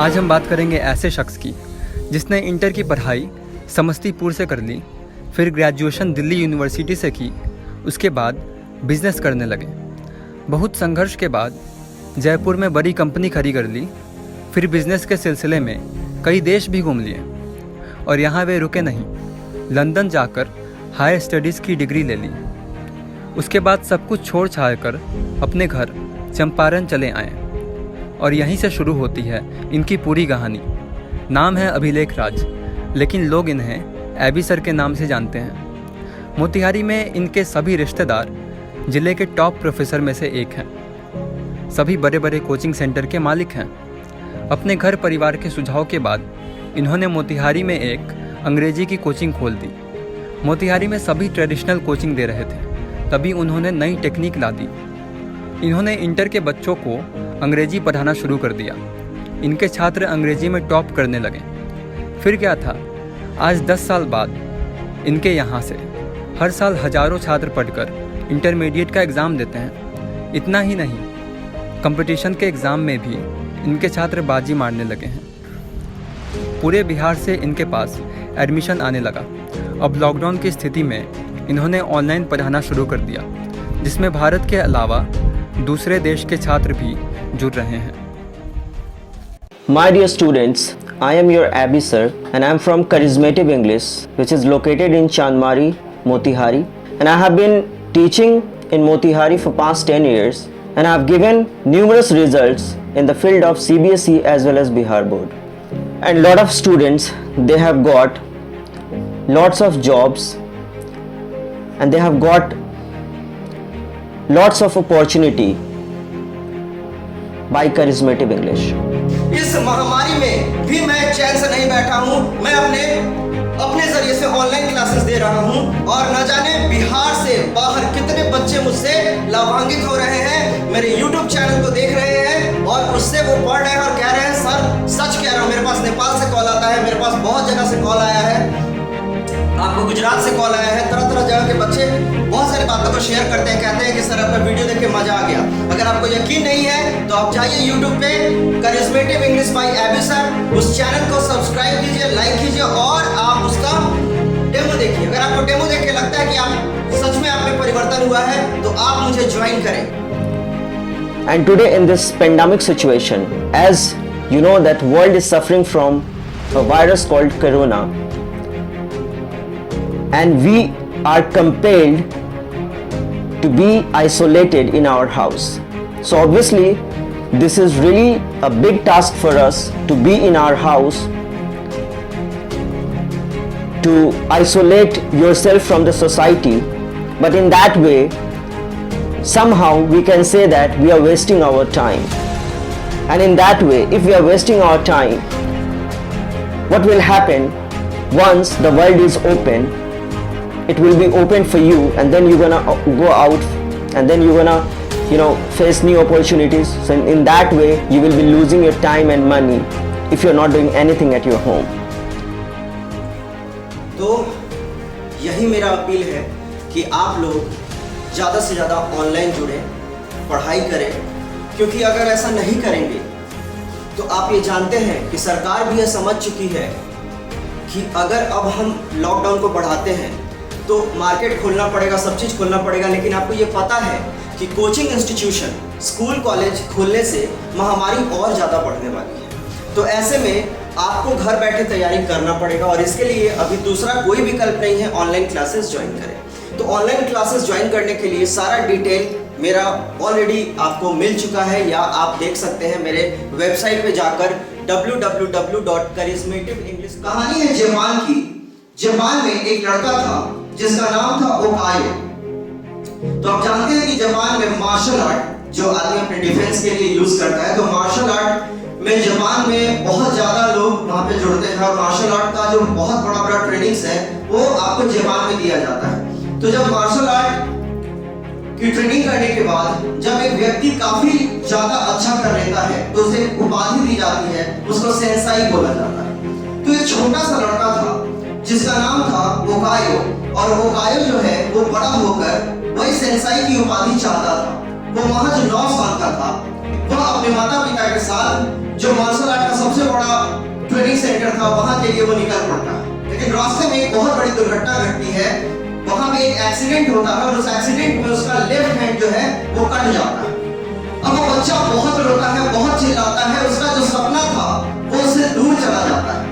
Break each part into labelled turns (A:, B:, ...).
A: आज हम बात करेंगे ऐसे शख्स की जिसने इंटर की पढ़ाई समस्तीपुर से कर ली, फिर ग्रेजुएशन दिल्ली यूनिवर्सिटी से की, उसके बाद बिजनेस करने लगे। बहुत संघर्ष के बाद जयपुर में बड़ी कंपनी खड़ी कर ली, फिर बिजनेस के सिलसिले में कई देश भी घूम लिए और यहाँ वे रुके नहीं, लंदन जाकर हायर स्टडीज़ की डिग्री ले ली। उसके बाद सब कुछ छोड़ छाड़ कर अपने घर चंपारण चले आए और यहीं से शुरू होती है इनकी पूरी कहानी। नाम है अभिलेख राज, लेकिन लोग इन्हें एबी सर के नाम से जानते हैं। मोतिहारी में इनके सभी रिश्तेदार ज़िले के टॉप प्रोफेसर में से एक हैं। सभी बड़े बड़े कोचिंग सेंटर के मालिक हैं। अपने घर परिवार के सुझाव के बाद इन्होंने मोतिहारी में एक अंग्रेजी की कोचिंग खोल दी। मोतिहारी में सभी ट्रेडिशनल कोचिंग दे रहे थे, तभी उन्होंने नई टेक्निक ला दी। इन्होंने इंटर के बच्चों को अंग्रेजी पढ़ाना शुरू कर दिया। इनके छात्र अंग्रेजी में टॉप करने लगे। फिर क्या था, आज 10 साल बाद इनके यहाँ से हर साल हजारों छात्र पढ़कर इंटरमीडिएट का एग्ज़ाम देते हैं। इतना ही नहीं, कंपटीशन के एग्ज़ाम में भी इनके छात्र बाजी मारने लगे हैं। पूरे बिहार से इनके पास एडमिशन आने लगा। अब लॉकडाउन की स्थिति में इन्होंने ऑनलाइन पढ़ाना शुरू कर दिया, जिसमें भारत के अलावा दूसरे देश के छात्र भी जुड़ रहे हैं।
B: My dear students, I am your Abby sir and I am from Charismative English, which is located in Chandmari, Motihari, and I have been teaching in Motihari for past 10 years and I have given numerous results in the field of CBSE as well as Bihar board. And lot of students, they have got lots of jobs and they have got lots of opportunity by Charismative English.
C: इस महामारी में भी मैं चैन से नहीं बैठा हूँ। मैं अपने जरिए से ऑनलाइन क्लासेस दे रहा हूँ और न जाने बिहार से बाहर कितने बच्चे मुझसे लाभान्वित हो रहे हैं, मेरे YouTube चैनल को देख रहे हैं और उससे वो पढ़ रहे हैं और कह रहे हैं सर सच कह रहा हूँ, मेरे पास नेपाल से कॉल आता है, मेरे पास बहुत जगह से कॉल आया है, आपको गुजरात से कॉल आया है, तरह तरह जगह के बच्चे बहुत सारी बातों को शेयर करते हैं, कहते हैं कि सर आपका वीडियो देख के मजा आ गया। अगर आपको यकीन नहीं है तो आप जाइए YouTube पे करिश्मेटिव इंग्लिश बाय एबी सर, उस चैनल को सब्सक्राइब कीजिए, लाइक कीजिए और आप उसका डेमो देखिए। अगर आपको डेमो देख के लगता है कि आप सच में आप में परिवर्तन हुआ है तो आप मुझे ज्वाइन करें।
B: And today in this pandemic situation, as you know that world is suffering from a virus called corona, and we are compelled to be isolated in our house. So obviously this is really a big task for us to be in our house, to isolate yourself from the society, but in that way somehow we can say that we are wasting our time. And in that way, if we are wasting our time, what will happen once the world is open? It will be open for you and then you're gonna go out and then you're gonna face new opportunities. So in that way you will be losing your time and money if you're not doing anything at your home.
C: तो यही मेरा appeal है कि आप लोग ज़्यादा से ज़्यादा ऑनलाइन जुड़ें, पढ़ाई करें, क्योंकि अगर ऐसा नहीं करेंगे तो आप ये जानते हैं कि सरकार भी यह समझ चुकी है कि अगर अब हम लॉकडाउन को बढ़ाते हैं तो मार्केट खोलना पड़ेगा, सब चीज़ खोलना पड़ेगा, लेकिन आपको ये पता है कि कोचिंग इंस्टीट्यूशन, स्कूल कॉलेज खोलने से महामारी और ज़्यादा बढ़ने वाली है। तो ऐसे में आपको घर बैठे तैयारी करना पड़ेगा और इसके लिए अभी दूसरा कोई विकल्प नहीं है, ऑनलाइन क्लासेस ज्वाइन करें। तो ऑनलाइन क्लासेस ज्वाइन करने के लिए सारा डिटेल मेरा ऑलरेडी आपको मिल चुका है या आप देख सकते हैं मेरे वेबसाइट पे जाकर www.charismativenglish। कहानी है जापान की। जापान में एक लड़का था जिसका नाम था ओकायो। तो आप जानते हैं कि जापान में मार्शल आर्ट जो आदमी अपने डिफेंस के लिए यूज करता है, तो मार्शल आर्ट में जापान में बहुत ज्यादा लोग वहां पे जुड़ते हैं और मार्शल आर्ट का जो बहुत बड़ा ट्रेनिंग्स है वो आपको जापान में दिया जाता है। तो जब मार्शल आर्ट की ट्रेनिंग करने के बाद जब एक व्यक्ति काफी ज्यादा अच्छा कर लेता है तो उसे उपाधि दी जाती है, उसको सेंसाई बोला जाता है। तो एक छोटा सा लड़का था जिसका नाम था ओकायो और ओकायो जो है वो बड़ा होकर वही सेंसाई की उपाधि चाहता था। वो महज 9 साल का था। वह अपने माता पिता के साथ जो मार्शल आर्ट का सबसे बड़ा ट्रेनिंग सेंटर था वहां के लिए वो निकल पड़ता है। लेकिन रास्ते में एक बहुत बड़ी दुर्घटना घटती है, वहां पे एक एक्सीडेंट होता है और उस एक्सीडेंट में उसका लेफ्ट हैंड जो है वो कट जाता है। अब वो बच्चा बहुत रोता है, बहुत चिल्लाता है, उसका जो सपना था वो उससे दूर चला जाता है।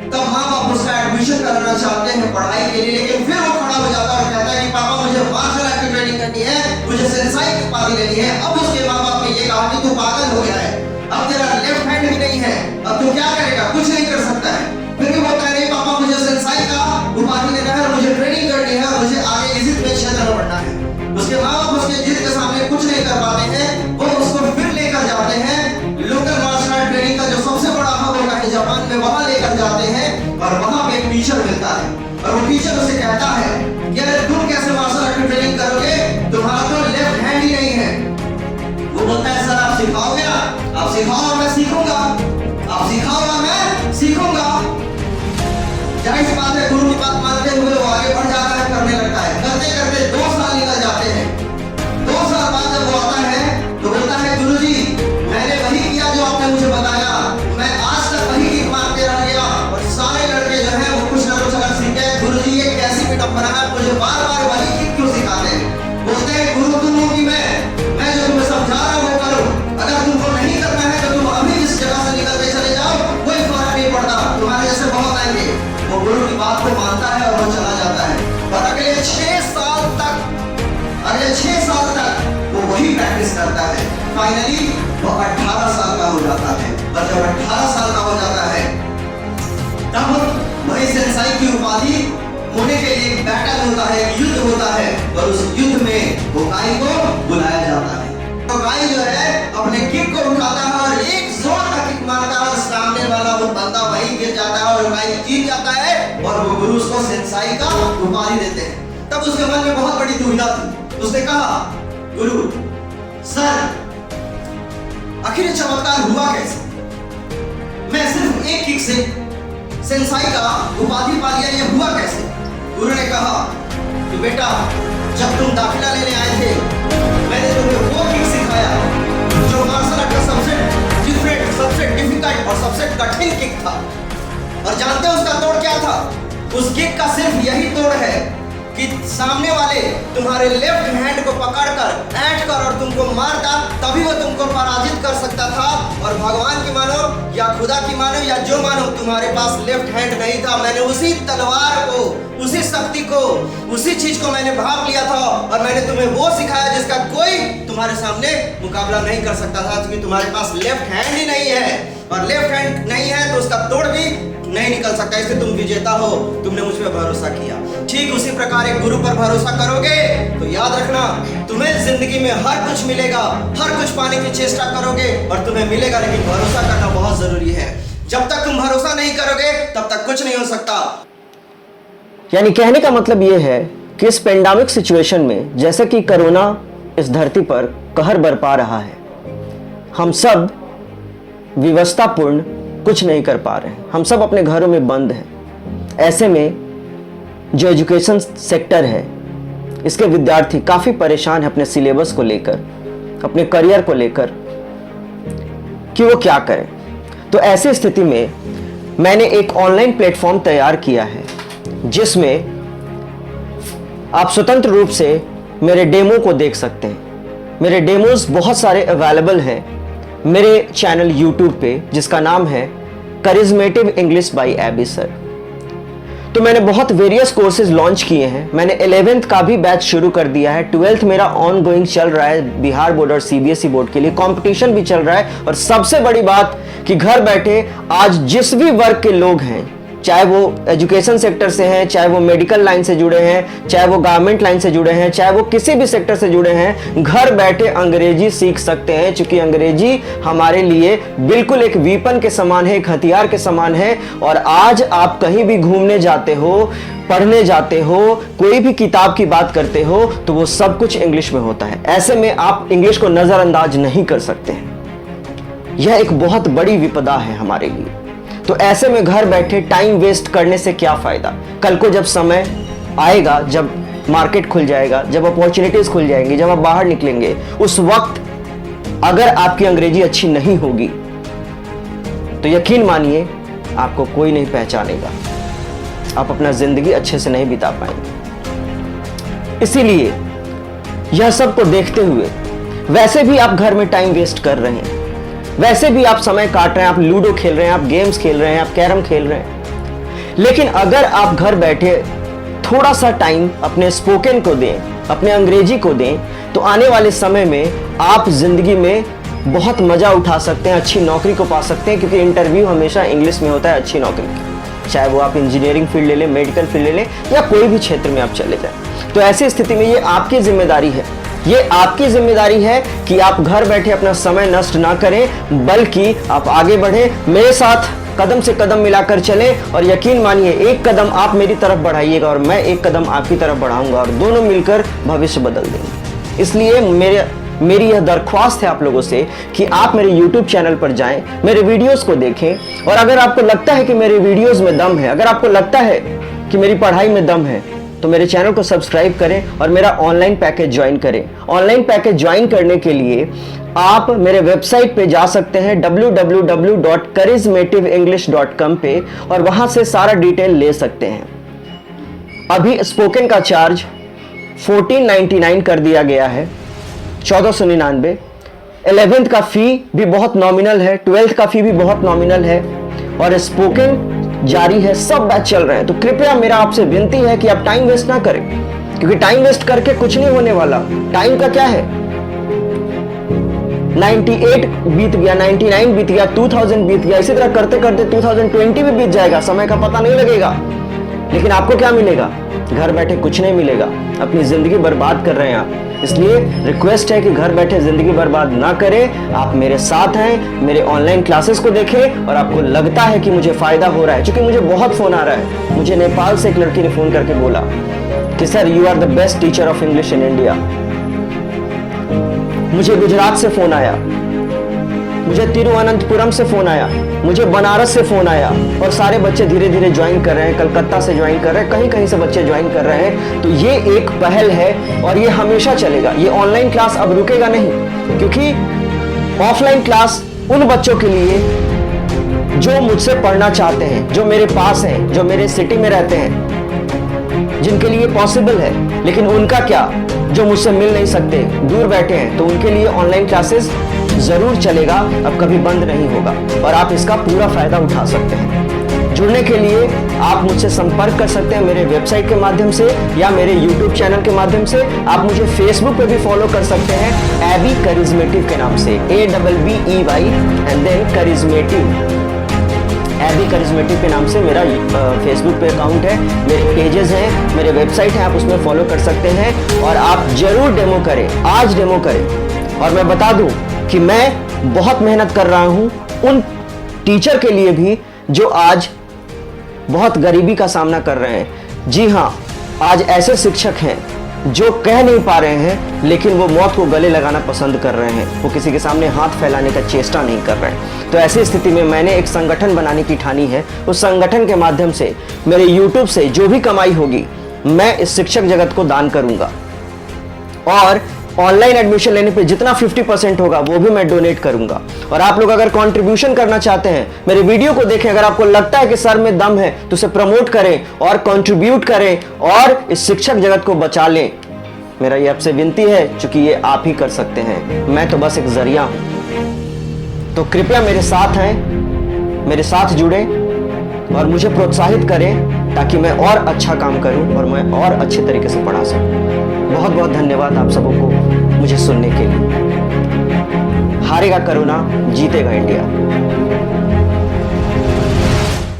C: तब माँ बाप उसका एडमिशन कराना चाहते हैं पढ़ाई के लिए, लेकिन फिर वो खड़ा हो जाता है और कहता है कि पापा मुझे मार्शल आर्ट की ट्रेनिंग करनी है, मुझे सेंसाई की उपाधि लेनी है। अब उसके माँ बाप ने ये कहा कि तू पागल हो गया है, अब तेरा लेफ्ट हैंड भी नहीं है, अब तू क्या करेगा, कुछ नहीं कर सकता है। फिर भी बोलता है नहीं पापा मुझे सेंसाई का उपाधि लेना है, मुझे ट्रेनिंग करनी है, मुझे आगे इसी क्षेत्र में बढ़ना है। उसके माँ बाप उसके जिद के सामने कुछ नहीं कर पाते हैं, वो उसको फिर लेकर जाते हैं लोकल मार्शल आर्ट ट्रेनिंग का जो सबसे बड़ा हब होता है जापान में, वहां लेकर जाते हैं और वहां पे एक टीचर मिलता है और वो टीचर उसे कहता है कि अरे तुम कैसे मार्शल आर्ट की ट्रेनिंग करोगे, तुम्हारा तो लेफ्ट हैंड ही नहीं है। वो बोलता है सर आप सिखाओगे ना, आप सिखाओ और मैं सीखूंगा, आप सिखाओ और मैं सीखूंगा। जाहिर सी बात है गुरु की बात मानते हुए वो आगे बढ़ जाता है, करने लगता है। करते करते 2 साल निकल जाते हैं। 2 साल बाद जब वो आता है तो बोलता है गुरुजी मैंने वही किया जो आपने मुझे बताया, मैं आज तक वही किक मारते रह गया और सारे लड़के जो हैं वो कुछ ना कुछ अगर सीखे। गुरुजी ये कैसी विडंबना है, मुझे बार बार वही किक क्यों सिखाते हैं। बोलते हैं गुरु तुम हो कि मैं जो तुम्हें समझा रहा हूँ वो करो, अगर तुमको नहीं करना है तो तुम अभी इस जगह से निकल के चले जाओ, कोई फर्क नहीं पड़ता, तुम्हारे जैसे बहुत आएंगे। वो गुरु की बात को मानता है और वो चला जाता है और अगले 6 साल तक वो वही प्रैक्टिस करता है। फाइनली वो 18 साल का हो जाता है और जब 18 साल का हो जाता है तब वही सेंसाई की उपाधि होने के लिए एक बैटल होता है, एक युद्ध होता है और उस युद्ध में होकाई को बुलाया जाता है। होकाई जो है अपने किक को उठाता है और एक जोर का किक मारता है और सामने वाला वो बंदा वहीं गिर जाता है और होकाई जीत जाता है और वो गुरु उसको सेंसाई का उपाधि देते हैं। तब उसके मन में बहुत बड़ी दुविधा थी। उसने कहा गुरु सर आखिर ये चमत्कार हुआ कैसे, मैं सिर्फ एक किक से सेंसाई का उपाधि पा लिया, ये हुआ कैसे। गुरु ने कहा कि बेटा जब तुम दाखिला लेने आए थे मैंने तुम्हें वो किक सिखाया जो मार्शल आर्ट का सबसे डिफरेंट, सबसे डिफिकल्ट और सबसे कठिन किक था। और जानते हो उसका तोड़ क्या था? उस किक का सिर्फ यही तोड़ है कि सामने वाले तुम्हारे लेफ्ट हैंड को पकड़कर ऐंठ कर और तुमको मारता, तभी वो तुमको पराजित कर सकता था। और भगवान की मानो या खुदा की मानो या जो मानो, तुम्हारे पास लेफ्ट हैंड नहीं था। मैंने उसी तलवार को, उसी शक्ति को, उसी चीज को मैंने भाप लिया था और मैंने तुम्हें वो सिखाया जिसका कोई तुम्हारे सामने मुकाबला नहीं कर सकता था, क्योंकि तुम्हारे पास लेफ्ट हैंड ही नहीं है और लेफ्ट हैंड नहीं है तो उसका तोड़ भी नहीं निकल सकता, इसलिए तुम विजेता हो, तुमने मुझ पर भरोसा किया। ठीक उसी प्रकार एक गुरु पर भरोसा करोगे तो याद रखना तुम्हें जिंदगी में हर कुछ मिलेगा, हर कुछ पाने की चेष्टा करोगे और तुम्हें मिलेगा, लेकिन भरोसा करना बहुत जरूरी है। जब तक तुम भरोसा नहीं करोगे तब तक कुछ नहीं हो सकता।
B: यानी कहने का मतलब यह है कि इस पेंडेमिक सिचुएशन में, जैसे कि कोरोना इस धरती पर कहर बरपा रहा है, हम सब व्यवस्थापूर्ण कुछ नहीं कर पा रहे हैं, हम सब अपने घरों में बंद हैं। ऐसे में जो एजुकेशन सेक्टर है, इसके विद्यार्थी काफ़ी परेशान हैं अपने सिलेबस को लेकर, अपने करियर को लेकर कि वो क्या करें। तो ऐसी स्थिति में मैंने एक ऑनलाइन प्लेटफॉर्म तैयार किया है जिसमें आप स्वतंत्र रूप से मेरे डेमो को देख सकते हैं। मेरे डेमोज बहुत सारे अवेलेबल हैं मेरे चैनल YouTube पे, जिसका नाम है करिज्मेटिव इंग्लिश बाय एबी सर। तो मैंने बहुत वेरियस कोर्सेज लॉन्च किए हैं। मैंने 11th का भी बैच शुरू कर दिया है। 12th मेरा ऑन गोइंग चल रहा है बिहार बोर्ड और CBSE बोर्ड के लिए। कंपटीशन भी चल रहा है और सबसे बड़ी बात कि घर बैठे आज जिस भी वर्ग के लोग हैं, चाहे वो एजुकेशन सेक्टर से हैं, चाहे वो मेडिकल लाइन से जुड़े हैं, चाहे वो गारमेंट लाइन से जुड़े हैं, चाहे वो किसी भी सेक्टर से जुड़े हैं, घर बैठे अंग्रेजी सीख सकते हैं। क्योंकि अंग्रेजी हमारे लिए बिल्कुल एक वीपन के समान है, एक हथियार के समान है। और आज आप कहीं भी घूमने जाते हो, पढ़ने जाते हो, कोई भी किताब की बात करते हो, तो वो सब कुछ इंग्लिश में होता है। ऐसे में आप इंग्लिश को नजरअंदाज नहीं कर सकते हैं। यह एक बहुत बड़ी विपदा है हमारे लिए। तो ऐसे में घर बैठे टाइम वेस्ट करने से क्या फायदा? कल को जब समय आएगा, जब मार्केट खुल जाएगा, जब अपॉर्चुनिटीज खुल जाएंगी, जब आप बाहर निकलेंगे, उस वक्त अगर आपकी अंग्रेजी अच्छी नहीं होगी तो यकीन मानिए आपको कोई नहीं पहचानेगा, आप अपना जिंदगी अच्छे से नहीं बिता पाएंगे। इसीलिए यह सब को देखते हुए वैसे भी आप घर में टाइम वेस्ट कर रहे हैं, वैसे भी आप समय काट रहे हैं, आप लूडो खेल रहे हैं, आप गेम्स खेल रहे हैं, आप कैरम खेल रहे हैं, लेकिन अगर आप घर बैठे थोड़ा सा टाइम अपने स्पोकन को दें, अपने अंग्रेजी को दें, तो आने वाले समय में आप जिंदगी में बहुत मजा उठा सकते हैं, अच्छी नौकरी को पा सकते हैं, क्योंकि इंटरव्यू हमेशा इंग्लिश में होता है अच्छी नौकरी की। चाहे वो आप इंजीनियरिंग फील्ड ले लें, मेडिकल फील्ड ले लें, या कोई भी क्षेत्र में आप चले जाएं। तो ऐसी स्थिति में ये आपकी जिम्मेदारी है, ये आपकी जिम्मेदारी है कि आप घर बैठे अपना समय नष्ट ना करें, बल्कि आप आगे बढ़ें, मेरे साथ कदम से कदम मिलाकर चलें, और यकीन मानिए एक कदम आप मेरी तरफ बढ़ाइएगा और मैं एक कदम आपकी तरफ बढ़ाऊंगा, और दोनों मिलकर भविष्य बदल देंगे। इसलिए मेरी यह दरख्वास्त है आप लोगों से कि आप मेरे YouTube चैनल पर जाएं, मेरे वीडियोस को देखें, और अगर आपको लगता है कि मेरे वीडियोस में दम है, अगर आपको लगता है कि मेरी पढ़ाई में दम है, तो मेरे चैनल को सब्सक्राइब करें और मेरा ऑनलाइन पैकेज ज्वाइन करें। ऑनलाइन पैकेज ज्वाइन करने के लिए आप मेरे वेबसाइट पे जा सकते हैं www.charismativenglish.com पे, और वहां से सारा डिटेल ले सकते हैं। अभी स्पोकन का चार्ज 1499 कर दिया गया है, 1499। 11th का फी भी बहुत नॉमिनल है, 12th का फी भी बहुत नॉमिनल है, और स्पोकन जारी है, सब बैच चल रहे हैं। तो कृपया मेरा आपसे विनती है कि आप टाइम वेस्ट ना करें, क्योंकि टाइम वेस्ट करके कुछ नहीं होने वाला। टाइम का क्या है, 98 बीत गया, 99 बीत गया, 2000 बीत गया, इसी तरह करते करते 2020 भी बीत जाएगा, समय का पता नहीं लगेगा। लेकिन आपको क्या मिलेगा, घर बैठे कुछ नहीं मिलेगा, अपनी जिंदगी बर्बाद कर रहे हैं आप। इसलिए रिक्वेस्ट है कि घर बैठे जिंदगी बर्बाद ना करें, आप मेरे साथ हैं, मेरे ऑनलाइन क्लासेस को देखें, और आपको लगता है कि मुझे फायदा हो रहा है, क्योंकि मुझे बहुत फोन आ रहा है। मुझे नेपाल से एक लड़की ने फोन करके बोला कि sir you are the best teacher of English in India. मुझे गुजरात से फोन आया, मुझे तिरुवनंतपुरम से फोन आया, मुझे बनारस से फोन आया, और सारे बच्चे धीरे धीरे ज्वाइन कर रहे हैं, कलकत्ता से ज्वाइन कर रहे हैं, कहीं कहीं से बच्चे ज्वाइन कर रहे हैं। तो ये एक पहल है और ये हमेशा चलेगा। ये ऑनलाइन क्लास अब रुकेगा नहीं, क्योंकि ऑफलाइन क्लास उन बच्चों के लिए जो मुझसे पढ़ना चाहते हैं, जो मेरे पास हैं, जो मेरे सिटी में रहते हैं, जिनके लिए पॉसिबल है। लेकिन उनका क्या, जो मुझसे मिल नहीं सकते, दूर बैठे हैं, तो उनके लिए ऑनलाइन क्लासेस जरूर चलेगा, अब कभी बंद नहीं होगा, और आप इसका पूरा फायदा उठा सकते हैं। जुड़ने के लिए आप मुझसे संपर्क कर सकते हैं मेरे वेबसाइट के माध्यम से या मेरे YouTube चैनल के माध्यम से। आप मुझे फेसबुक पे भी फॉलो कर सकते हैं, एबी करिज्मेटिव के नाम से, ABBEY एंड देन करिज्मेटिव, एबी करिज्मेटिव के नाम से मेरा फेसबुक पे अकाउंट है, मेरे पेजेस हैं, मेरे वेबसाइट है, आप उसमें फॉलो कर सकते हैं। और आप जरूर डेमो करें, आज डेमो करें। और मैं बता दूं कि मैं बहुत मेहनत कर रहा हूं उन टीचर के लिए भी जो आज बहुत गरीबी का सामना कर रहे हैं। जी हां, आज ऐसे शिक्षक हैं जो कह नहीं पा रहे हैं, लेकिन वो मौत को गले लगाना पसंद कर रहे हैं, वो किसी के सामने हाथ फैलाने का चेष्टा नहीं कर रहे हैं। तो ऐसी स्थिति में मैंने एक संगठन बनाने की ठानी है। उस संगठन के माध्यम से मेरे YouTube से जो भी कमाई होगी मैं इस शिक्षक जगत को दान करूंगा, और ऑनलाइन एडमिशन लेने पे जितना 50% होगा वो भी मैं डोनेट करूंगा। और आप लोग अगर कंट्रीब्यूशन करना चाहते हैं, मेरे वीडियो को देखें, अगर आपको लगता है कि सर में दम है तो उसे प्रमोट करें और कंट्रीब्यूट करें और इस शिक्षक जगत को बचा लें। मेरा ये आपसे विनती है, क्योंकि ये आप ही कर सकते हैं, मैं तो बस एक जरिया हूं। तो कृपया मेरे साथ हैं, मेरे साथ जुड़ें और मुझे प्रोत्साहित करें, ताकि मैं और अच्छा काम करूं और मैं और अच्छे तरीके से पढ़ा सकूं। बहुत बहुत धन्यवाद आप सबों को मुझे सुनने के लिए। हारेगा कोरोना, जीतेगा इंडिया।